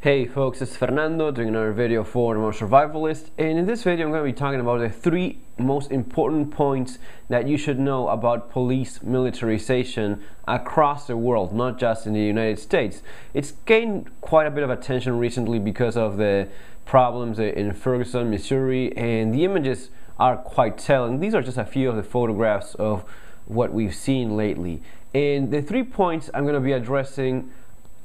Hey folks, it's Fernando doing another video for the Most Survivalist, and in this video I'm going to be talking about the three most important points that you should know about police militarization across the world, not just in the United States. It's gained quite a bit of attention recently because of the problems in Ferguson, Missouri, and the images are quite telling. These are just a few of the photographs of what we've seen lately. And the 3 points I'm going to be addressing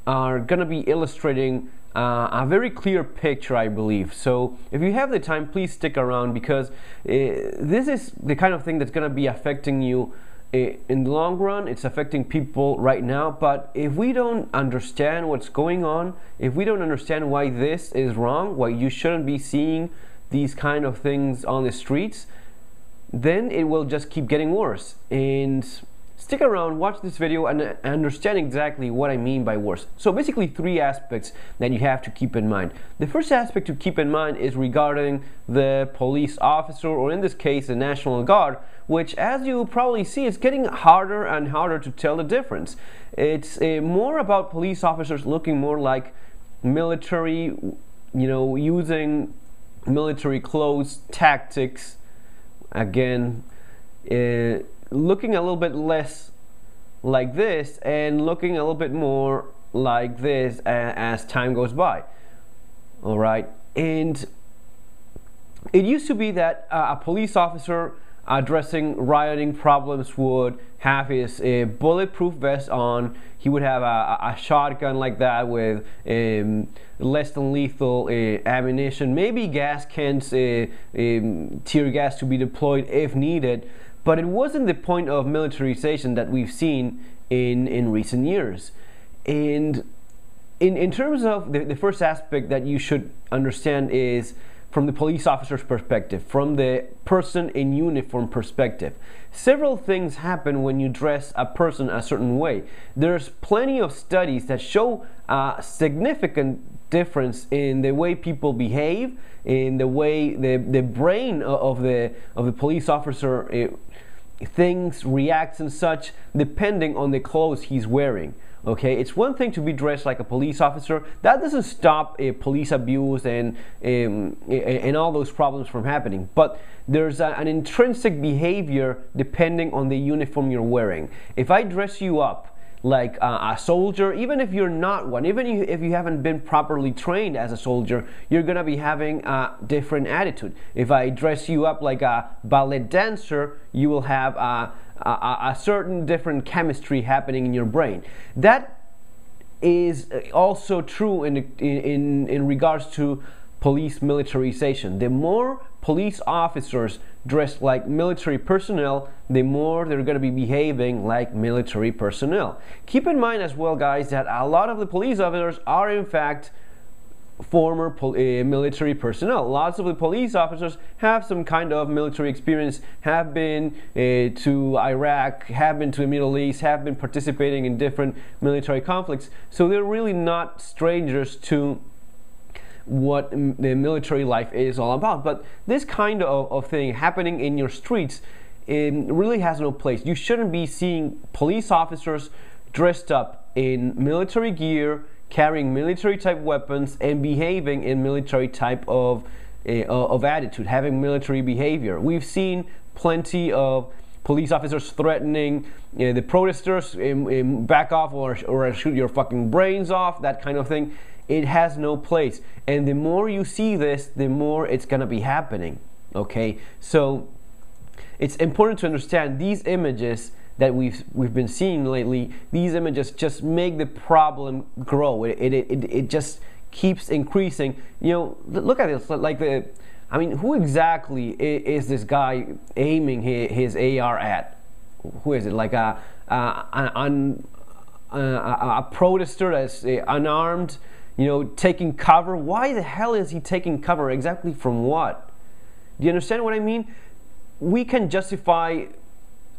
are going to be illustrating a very clear picture, I believe. So if you have the time, please stick around, because this is the kind of thing that's going to be affecting you in the long run. It's affecting people right now, but if we don't understand what's going on, if we don't understand why this is wrong, why you shouldn't be seeing these kind of things on the streets, then it will just keep getting worse. And stick around, watch this video, and understand exactly what I mean by worse. So basically 3 aspects that you have to keep in mind. The first aspect to keep in mind is regarding the police officer, or in this case the National Guard, which, as you probably see, is getting harder and harder to tell the difference. It's more about police officers looking more like military, using military clothes, tactics, again, looking a little bit less like this and looking a little bit more like this as time goes by. All right, and it used to be that a police officer addressing rioting problems would have his bulletproof vest on. He would have a shotgun like that with less than lethal ammunition, maybe gas cans, tear gas to be deployed if needed. But it wasn't the point of militarization that we've seen in recent years. And in terms of the first aspect that you should understand is from the police officer's perspective, from the person in uniform perspective. Several things happen when you dress a person a certain way. There's plenty of studies that show a significant difference in the way people behave, in the way the brain of the police officer things, reacts and such, depending on the clothes he's wearing. Okay, it's one thing to be dressed like a police officer. That doesn't stop police abuse and all those problems from happening. But there's an intrinsic behavior depending on the uniform you're wearing. If I dress you up like a soldier, even if you're not one, even if you haven't been properly trained as a soldier, you're gonna be having a different attitude. If I dress you up like a ballet dancer, you will have a certain different chemistry happening in your brain. That is also true in regards to police militarization. The more police officers dressed like military personnel, the more they're going to be behaving like military personnel. Keep in mind as well, guys, that a lot of the police officers are in fact former military personnel. Lots of the police officers have some kind of military experience, have been to Iraq, have been to the Middle East, have been participating in different military conflicts. So they're really not strangers to what the military life is all about. But this kind of thing happening in your streets, it really has no place. You shouldn't be seeing police officers dressed up in military gear, carrying military type weapons, and behaving in military type of attitude, having military behavior. We've seen plenty of police officers threatening the protesters, back off or I'll shoot your fucking brains off, that kind of thing. It has no place. And the more you see this, the more it's gonna be happening. Okay, so it's important to understand these images that we've been seeing lately. These images just make the problem grow. It just keeps increasing. Look at this. Who exactly is this guy aiming his AR at? Who is it? Like a protester that's unarmed, taking cover. Why the hell is he taking cover? Exactly from what? Do you understand what I mean? We can justify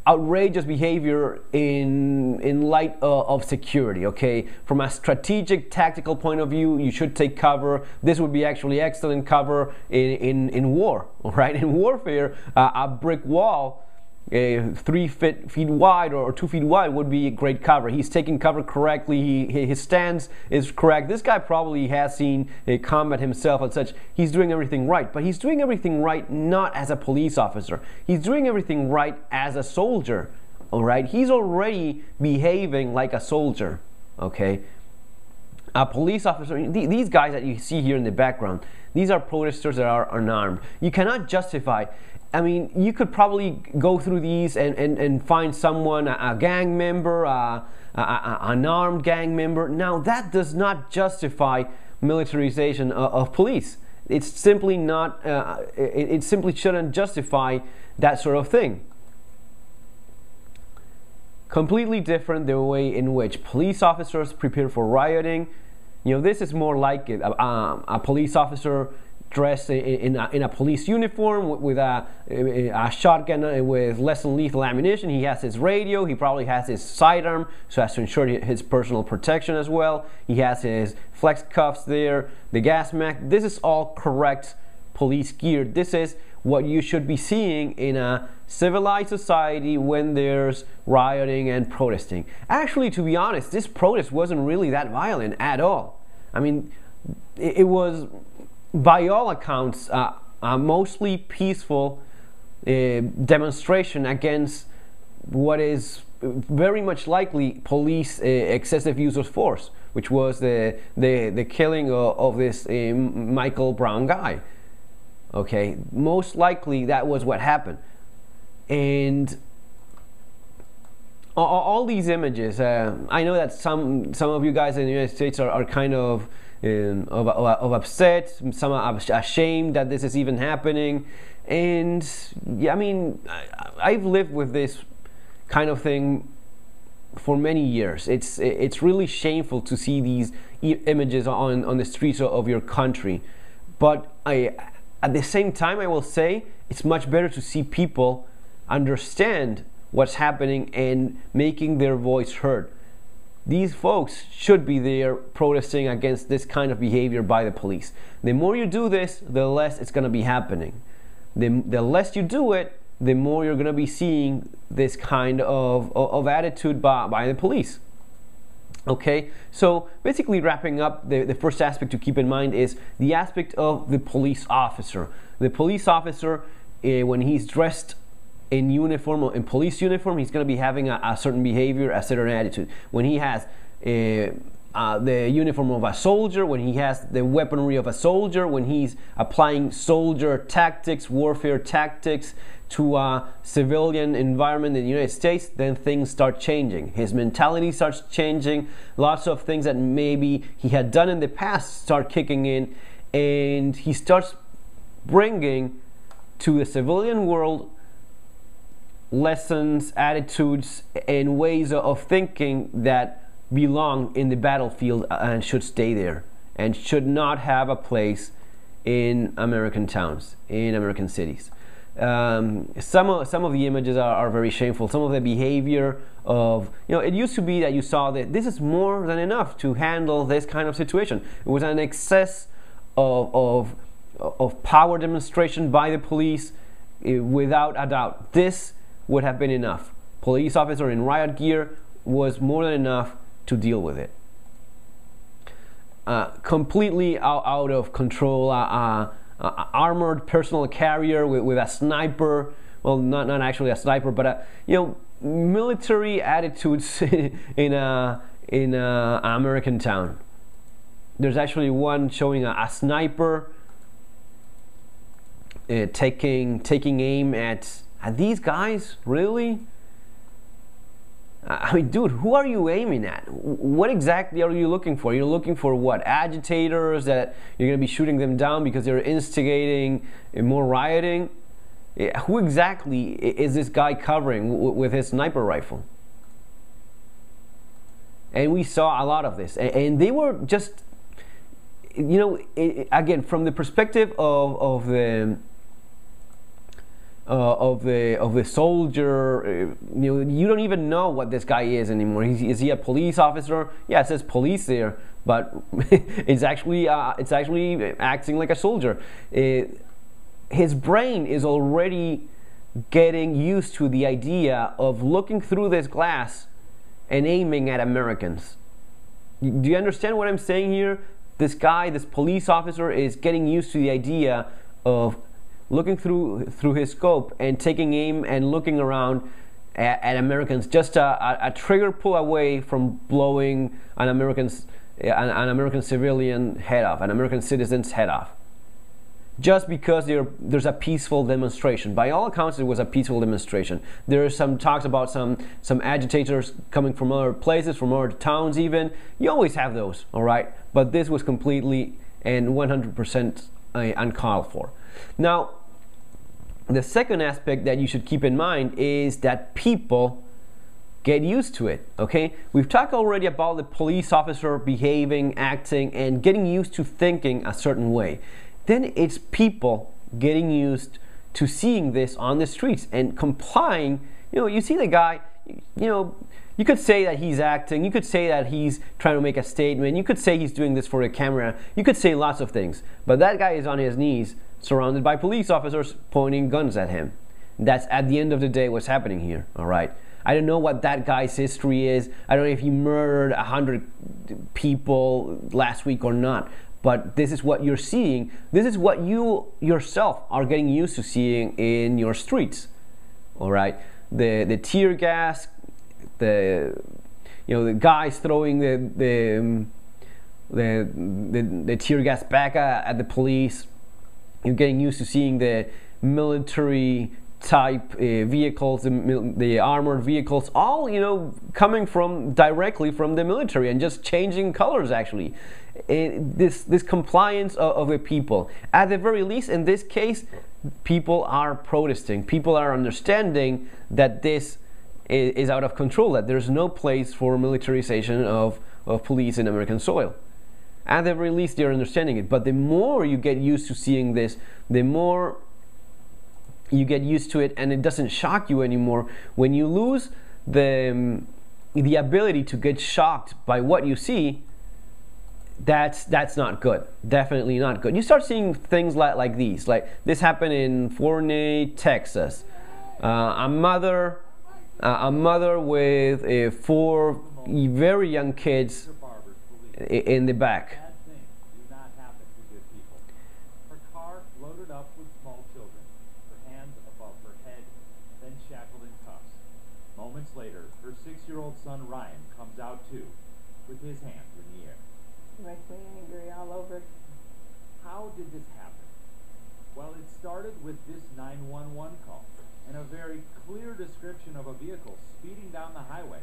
outrageous behavior in light of security, okay? From a strategic, tactical point of view, you should take cover. This would be actually excellent cover in war, all right? In warfare, a brick wall 3 feet wide or 2 feet wide would be a great cover. He's taking cover correctly. His stance is correct. This guy probably has seen combat himself and such. He's doing everything right, but he's doing everything right not as a police officer. He's doing everything right as a soldier. All right, he's already behaving like a soldier. Okay, a police officer. These guys that you see here in the background, these are protesters that are unarmed. You cannot justify. I mean, you could probably go through these and find someone, a gang member, an armed gang member. Now, that does not justify militarization of police. It's simply not, it simply shouldn't justify that sort of thing. Completely different the way in which police officers prepare for rioting. You know, this is more like it. A police officer dressed in a police uniform with a shotgun with less than lethal ammunition. He has his radio. He probably has his sidearm so as to ensure his personal protection as well. He has his flex cuffs there, the gas mask. This is all correct police gear. This is what you should be seeing in a civilized society when there's rioting and protesting. Actually, to be honest, this protest wasn't really that violent at all. I mean, it was, by all accounts, a mostly peaceful demonstration against what is very much likely police excessive use of force, which was the killing of this Michael Brown guy. Okay, most likely that was what happened. And all these images, I know that some of you guys in the United States are kind of upset, some are ashamed that this is even happening. And yeah, I mean, I've lived with this kind of thing for many years. It's really shameful to see these images on the streets of your country. But at the same time, I will say it's much better to see people understand what's happening and making their voice heard. These folks should be there protesting against this kind of behavior by the police. The more you do this, the less it's going to be happening. The less you do it, the more you're going to be seeing this kind of attitude by the police. Okay, so basically wrapping up, the first aspect to keep in mind is the aspect of the police officer. The police officer, when he's dressed in uniform or in police uniform, he's going to be having a certain behavior, a certain attitude. When he has the uniform of a soldier, when he has the weaponry of a soldier, when he's applying soldier tactics, warfare tactics to a civilian environment in the United States, then things start changing. His mentality starts changing. Lots of things that maybe he had done in the past start kicking in, and he starts bringing to the civilian world lessons, attitudes, and ways of thinking that belong in the battlefield and should stay there and should not have a place in American towns, in American cities. Some of the images are very shameful. Some of the behavior of, it used to be that you saw that this is more than enough to handle this kind of situation. It was an excess of power demonstration by the police, without a doubt. This would have been enough. Police officer in riot gear was more than enough to deal with it. Completely out of control. Armored personal carrier with a sniper. Well, not actually a sniper, but military attitudes in a American town. There's actually one showing a sniper taking aim at these guys. Really? I mean, dude, who are you aiming at? What exactly are you looking for? You're looking for what? Agitators that you're going to be shooting them down because they're instigating more rioting? Who exactly is this guy covering with his sniper rifle? And we saw a lot of this. And they were just, again, from the perspective of the soldier, you don't even know what this guy is anymore. Is he a police officer? Yeah, it says police there, but it's actually acting like a soldier. His brain is already getting used to the idea of looking through this glass and aiming at Americans. Do you understand what I'm saying here? This guy, this police officer, is getting used to the idea of looking through his scope and taking aim and looking around at Americans, just a trigger pull away from blowing an American civilian head off, an American citizen's head off, just because there's a peaceful demonstration. By all accounts, it was a peaceful demonstration. There are some talks about some agitators coming from other places, from other towns even. You always have those, all right? But this was completely and 100% uncalled for. Now, the second aspect that you should keep in mind is that people get used to it, okay? We've talked already about the police officer behaving, acting, and getting used to thinking a certain way. Then it's people getting used to seeing this on the streets and complying. You know, you see the guy, you know, you could say that he's acting, you could say that he's trying to make a statement, you could say he's doing this for the camera, you could say lots of things, but that guy is on his knees surrounded by police officers pointing guns at him. That's at the end of the day what's happening here, all right? I don't know what that guy's history is. I don't know if he murdered 100 people last week or not, but this is what you're seeing. This is what you yourself are getting used to seeing in your streets, all right? The tear gas, the guys throwing the tear gas back at the police. You're getting used to seeing the military type vehicles, the armored vehicles, all coming directly from the military and just changing colors actually. This compliance of the people. At the very least, in this case, people are protesting. People are understanding that this is out of control, that there's no place for militarization of police in American soil. At the very least, they're understanding it. But the more you get used to seeing this, the more you get used to it, and it doesn't shock you anymore. When you lose the ability to get shocked by what you see, that's not good. Definitely not good. You start seeing things like these. Like this happened in Fort Worth, Texas. A mother with 4 very young kids in the back. Bad things do not happen to good people. Her car loaded up with small children, her hands above her head, then shackled in cuffs. Moments later, her 6-year-old son Ryan comes out too, with his hands in the air. Makes me angry all over. How did this happen? Well, it started with this 911 call and a very clear description of a vehicle speeding down the highway.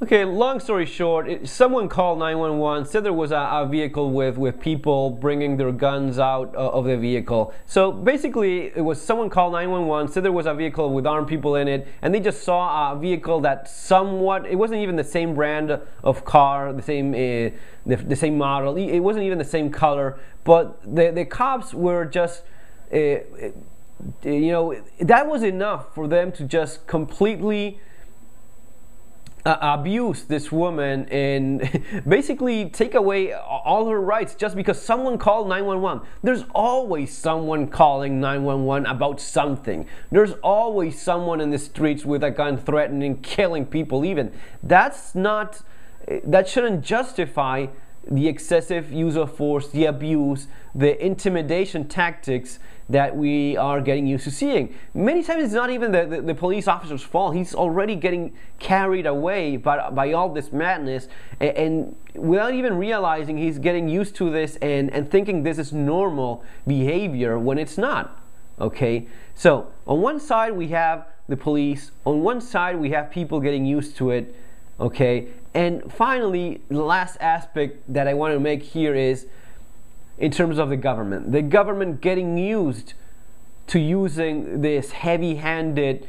Okay, long story short, someone called 911, said there was a vehicle with people bringing their guns out of the vehicle. So basically, it was someone called 911, said there was a vehicle with armed people in it, and they just saw a vehicle that somewhat, it wasn't even the same brand of car, the same model, it wasn't even the same color, but the cops were just, that was enough for them to just completely abuse this woman and basically take away all her rights just because someone called 911. There's always someone calling 911 about something. There's always someone in the streets with a gun threatening killing people even. That shouldn't justify the excessive use of force, the abuse, the intimidation tactics that we are getting used to seeing. Many times it's not even the police officer's fault. He's already getting carried away by all this madness, and without even realizing he's getting used to this and thinking this is normal behavior when it's not. Okay, so on one side we have the police, on one side we have people getting used to it. Okay, and finally, the last aspect that I want to make here is in terms of the government getting used to using this heavy-handed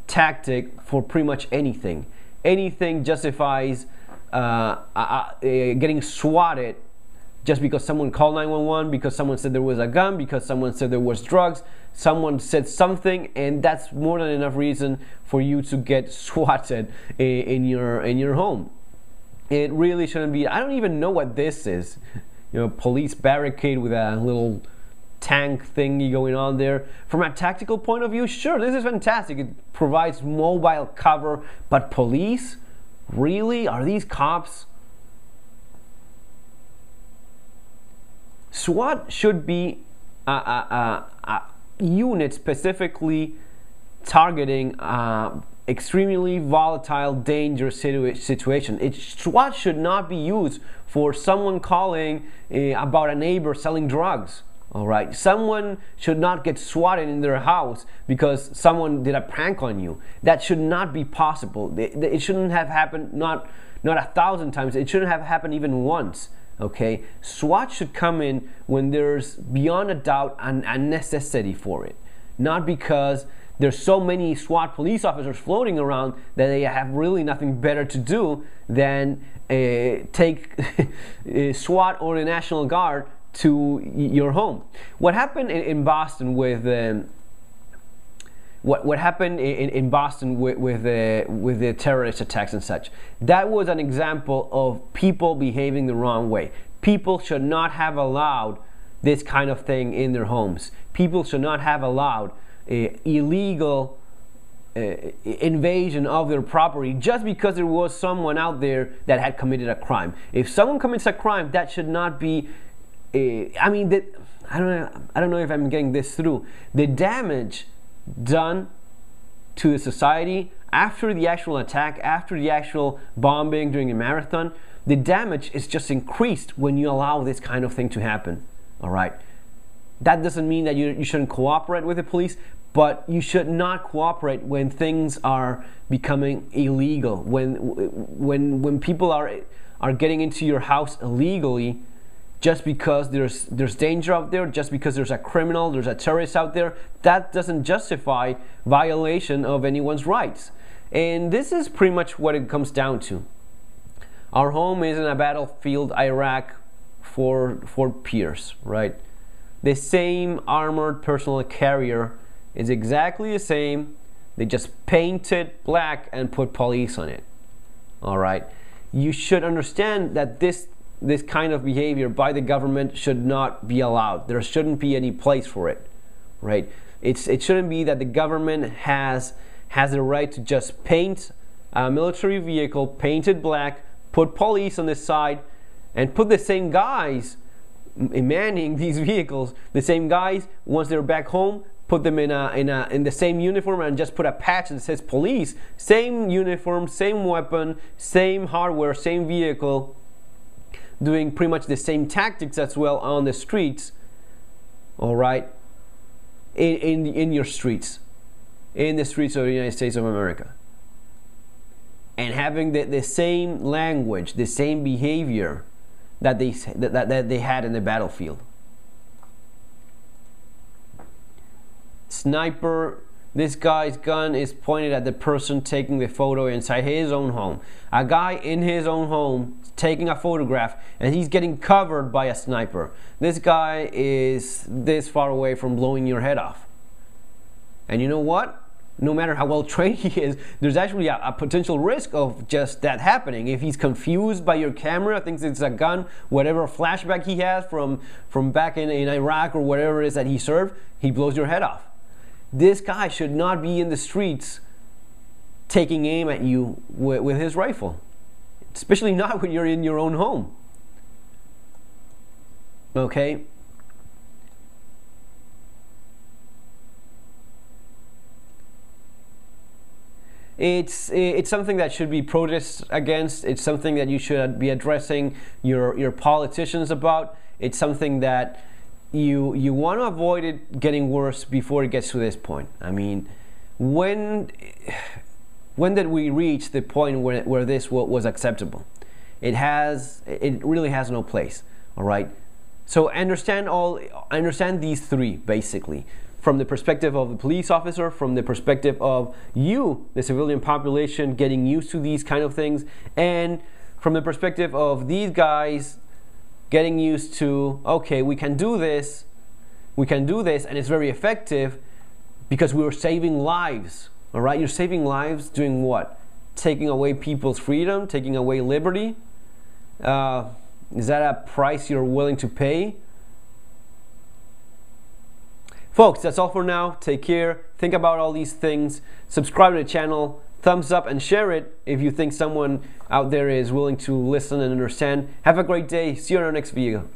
tactic for pretty much anything. Anything justifies getting swatted just because someone called 911, because someone said there was a gun, because someone said there was drugs, someone said something, and that's more than enough reason for you to get swatted in your home. It really shouldn't be. I don't even know what this is. Police barricade with a little tank thingy going on there. From a tactical point of view, sure, this is fantastic. It provides mobile cover, but police? Really? Are these cops? SWAT should be a unit specifically targeting extremely volatile, dangerous situation. SWAT should not be used for someone calling about a neighbor selling drugs. All right, someone should not get swatted in their house because someone did a prank on you. That should not be possible. It shouldn't have happened not 1,000 times. It shouldn't have happened even once. Okay, SWAT should come in when there's beyond a doubt a necessity for it, not because there's so many SWAT police officers floating around that they have really nothing better to do than take SWAT or the National Guard to your home. What happened in Boston with what happened in Boston with the terrorist attacks and such, that was an example of people behaving the wrong way. People should not have allowed this kind of thing in their homes. People should not have allowed illegal invasion of their property just because there was someone out there that had committed a crime. If someone commits a crime, that should not be I don't know if I'm getting this through. The damage done to the society after the actual attack, after the actual bombing during a marathon, the damage is just increased when you allow this kind of thing to happen. All right, that doesn't mean that you shouldn't cooperate with the police, but you should not cooperate when things are becoming illegal, when people are getting into your house illegally, just because there's danger out there, just because there's a criminal, there's a terrorist out there. That doesn't justify violation of anyone's rights. And this is pretty much what it comes down to. Our home is in a battlefield, Iraq, for Pierce, right? The same armored personal carrier is exactly the same. They just paint it black and put police on it. All right. You should understand that this kind of behavior by the government should not be allowed. There shouldn't be any place for it, right? It shouldn't be that the government has the right to just paint a military vehicle, paint it black, put police on the side, and put the same guys manning these vehicles, the same guys, once they're back home, put them in the same uniform and just put a patch that says police. Same uniform, same weapon, same hardware, same vehicle, doing pretty much the same tactics as well on the streets. All right, in your streets, in the streets of the United States of America, and having the same language, the same behavior that they had in the battlefield. Sniper, this guy's gun is pointed at the person taking the photo inside his own home. A guy in his own home taking a photograph, and he's getting covered by a sniper. This guy is this far away from blowing your head off. And you know what? No matter how well trained he is, there's actually a potential risk of just that happening. If he's confused by your camera, thinks it's a gun, whatever flashback he has from back in Iraq or whatever it is that he served, he blows your head off. This guy should not be in the streets taking aim at you with his rifle, especially not when you're in your own home. Okay? It's something that should be protested against. It's something that you should be addressing your politicians about. It's something that you want to avoid it getting worse before it gets to this point. I mean, when did we reach the point where this was acceptable? It really has no place. All right. So understand these three basically. From the perspective of the police officer, from the perspective of you, the civilian population, getting used to these kind of things, and from the perspective of these guys getting used to, okay, we can do this, and it's very effective because we were saving lives. All right, you're saving lives doing what? Taking away people's freedom, taking away liberty. Is that a price you're willing to pay? Folks, that's all for now. Take care. Think about all these things. Subscribe to the channel. Thumbs up and share it if you think someone out there is willing to listen and understand. Have a great day. See you on our next video.